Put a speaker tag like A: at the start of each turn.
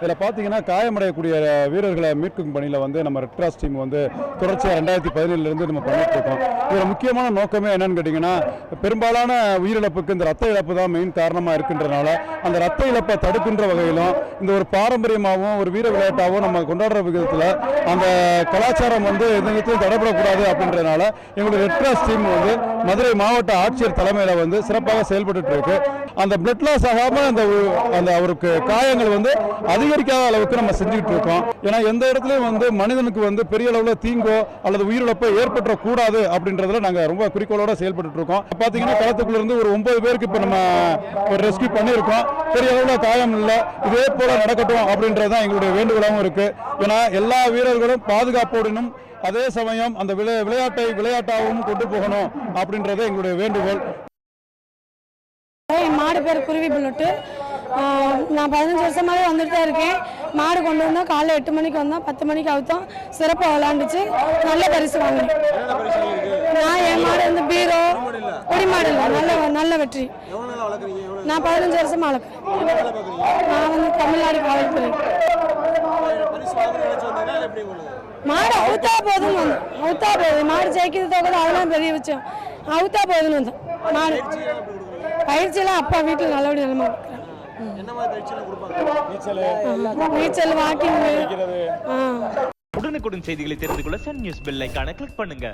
A: இதில் பார்த்தீங்கன்னா காயமடையக்கூடிய வீரர்களை மீட்கும் பணியில் வந்து நம்ம ரெட் கிராஸ் டீம் வந்து தொடர்ச்சியாக 2017 நம்ம பண்ணிட்டு இருக்கோம். இதில் முக்கியமான நோக்கமே என்னன்னு கேட்டிங்கன்னா, பெரும்பாலான உயிரிழப்புக்கு இந்த ரத்த இழப்பு தான் மெயின் காரணமாக இருக்கின்றனால அந்த ரத்த இழப்பை தடுக்கின்ற வகையிலும் இந்த ஒரு பாரம்பரியமாகவும் ஒரு வீர விளையாட்டாகவும் நம்ம கொண்டாடுற விதத்தில் அந்த கலாச்சாரம் வந்து எந்த விதத்திலும் தடைபடக்கூடாது அப்படின்றதுனால எங்களுடைய ரெட் கிராஸ் டீம் வந்து மதுரை மாவட்ட ஆட்சியர் தலைமையில் வந்து சிறப்பாக செயல்பட்டு இருக்கு. அந்த பிளட் லாஸ் ஆகாமல் அந்த அவருக்கு காயங்கள் வந்து அதிகரிக்காத அளவுக்கு நம்ம செஞ்சுக்கிட்டு இருக்கோம். ஏன்னா எந்த இடத்துலையும் வந்து மனிதனுக்கு வந்து பெரிய அளவில் தீங்கோ அல்லது உயிரிழப்போ ஏற்பட்டக்கூடாது அப்படின்றதுல நாங்கள் ரொம்ப குறிக்கோளோட செயல்பட்டு இருக்கோம். பார்த்தீங்கன்னா களத்துக்குள்ள இருந்து ஒரு 9 பேருக்கு இப்போ நம்ம ஒரு ரெஸ்கியூ பண்ணியிருக்கோம். பெரிய அளவில் காயம் இல்லை, இதே போல நடக்கட்டும் அப்படின்றது தான் எங்களுடைய வேண்டுகோளாகவும் இருக்கு. ஏன்னா எல்லா வீரர்களும் பாதுகாப்போடனும் அதே சமயம் அந்த விளையாட்டை விளையாட்டாகவும் கொண்டு போகணும் அப்படின்றது எங்களுடைய வேண்டுகோள்.
B: என் மாடு பேர் குருவி புல்லட்டு. நான் 15 வருஷமாகவே வந்துட்டு தான் இருக்கேன். மாடு கொண்டு வந்தோம், காலைல 8 மணிக்கு வந்தோம், 10 மணிக்கு அவுத்தோம். சிறப்பாக விளாண்டுச்சு, நல்ல பரிசு வாங்கினேன். நான் என் மாடு வந்து பீரோ கொடி மாடு இல்லை, நல்ல வெற்றி. நான் 15 வருஷமா வளர்க்குறேன். நான் வந்து தமிழ்நாடு காவல்துறை. மாடு அவுத்தா போதுன்னு வந்தோம், அவுத்தா போகுது. மாடு ஜெயிக்கிறது தோக்குது, அதெல்லாம் பெரிய விஷயம். அவுத்தா போகுதுன்னு வந்தோம். மாடு பயிற்சியெல்லாம் அப்பா வீட்டில் நல்லபடி நிலமா இருக்கிறேன். நீச்சல், வாக்கிங்.
C: உடனுக்குடன் செய்திகளை தெரிந்து கொள்ள சன் நியூஸ் பெல் ஐகானை கிளிக் பண்ணுங்க.